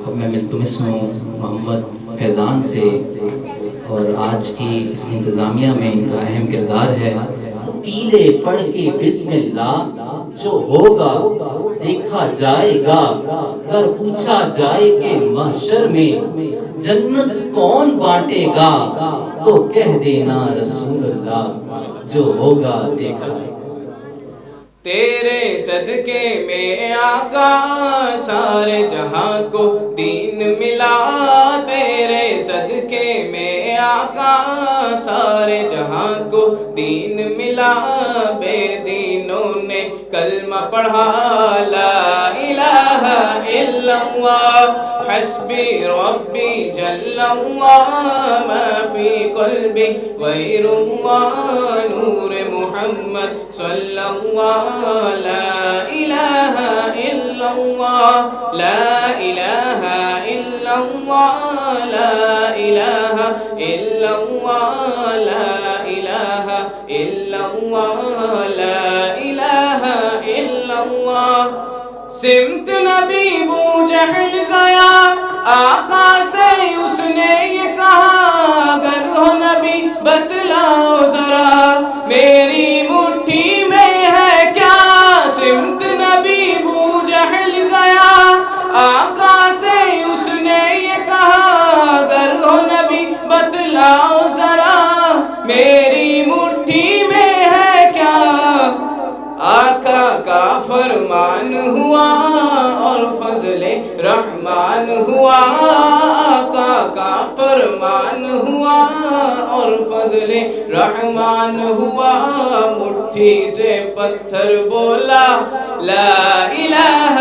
میں ملتمس ہوں محمد فیضان سے، اور آج کی اس انتظامیہ میں ان کا اہم کردار ہے۔ پیلے پڑھ کے بسم اللہ جو ہوگا دیکھا جائے گا، اگر پوچھا جائے کہ محشر میں جنت کون بانٹے گا، تو کہہ دینا رسول اللہ جو ہوگا دیکھا جائے گا۔ تیرے صدقے میں آقا سارے جہاں کو دین ملا، تیرے صدقے میں آقا سارے جہاں کو دین ملا، بے دینوں نے کلمہ پڑھا لا الہ الا اللہ حسبی ربی جل اللہ ما فی قلبی غیر اللہ نور محمد صلی اللہ لا الہ الا اللہ لا الہ الا اللہ لا الہ الا اللہ لا الہ الا اللہ لا الہ الا اللہ۔ سمت نبی بو جہل گیا آقا سے اس نے یہ کہا، اگر ہو نبی بتلاؤ ذرا میری مٹھی میں ہے کیا۔ سمت نبی بو جہل گیا آقا سے اس نے یہ کہا، اگر ہو نبی بتلاؤ ذرا میری مٹھی میں ہے کیا۔ آقا کا فرمان ہوا اور فضل رحمان ہوا، آقا کا فرمان ہوا اور فضل رحمان ہوا، مٹھی سے پتھر بولا لا الہ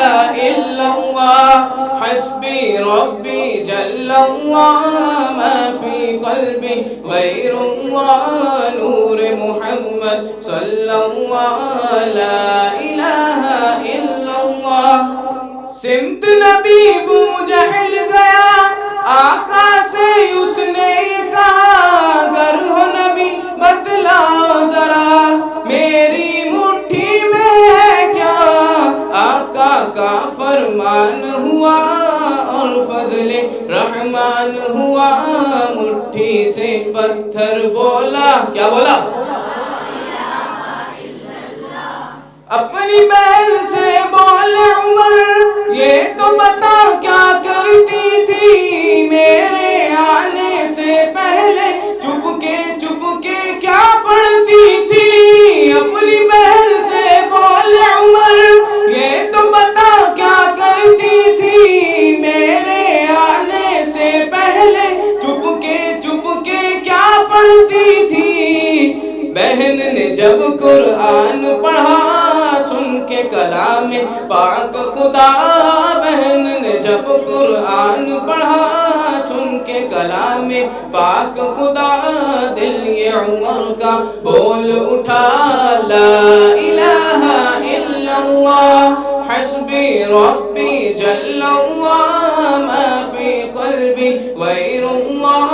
الا اللہ حسبی ربی جل اللہ ما فی قلبی غیر اللہ نور محمد صلی اللہ لا الہ الا اللہ۔ سمت نبی بو جہل گیا آقا سے اس نے یہ کہا، اگر ہو نبی بتلاؤ ذرا میری مٹھی میں ہے کیا۔ آقا کا فرمان ہوا اور فضل رحمان ہوا، مٹھی سے پتھر بولا کیا بولا، اپنی بہن سے بول عمر یہ تو بتا کیا کرتی تھی، میرے آنے سے پہلے چپ کے کیا پڑھتی تھی۔ اپنی بہن سے بول عمر یہ تو بتا کیا کرتی تھی، میرے آنے سے پہلے چپ کے کیا پڑھتی تھی۔ بہن نے جب قرآن پڑھا سن کے کلام پاک خدا، بہن نے جب قرآن پڑھا سن کے کلام پاک خدا، دل یہ عمر کا بول اٹھا لا الہ الا اللہ حسبی ربی جل اللہ ما فی قلبی غیر اللہ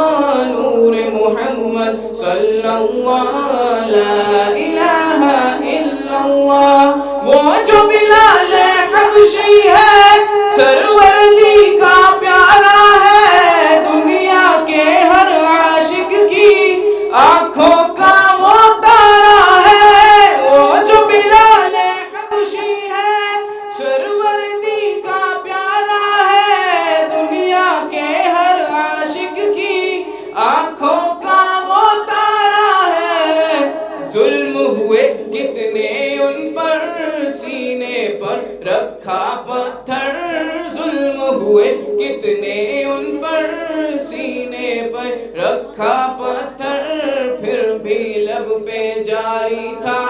نور محمد صلی اللہ لا الہ الا اللہ۔ وہ جو بلال حبشی ہے سروردی کا پیارا ہے، دنیا کے ہر عاشق کی آنکھوں کا وہ تارا ہے۔ وہ جو بلال حبشی ہے سروردی کا پیارا ہے، دنیا کے ہر عاشق کی آنکھوں کا وہ تارا ہے۔ ظلم ہوئے کتنے ان پر سینے پر رکھا پتھر، ظلم ہوئے کتنے ان پر سینے پر رکھا پتھر، پھر بھی لب پہ جاری تھا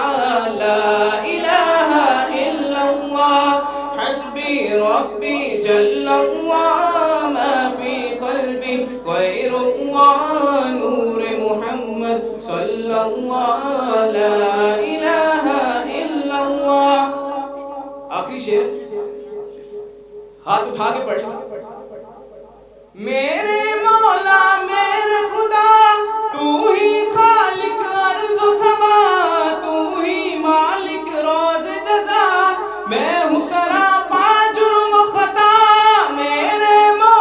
لا الہ الا اللہ حسبی ربی جل اللہ ما فی قلبی غیر اللہ نور محمد صلی اللہ لا الہ الا اللہ۔ آخری شعر ہاتھ اٹھا کے پڑھ لیں۔ میرے مولا میرے خدا تو ہی خالق ارض و سما، تو ہی مالک روز جزا، میں ہوں سراپا جرم و خطا۔ میرے مولا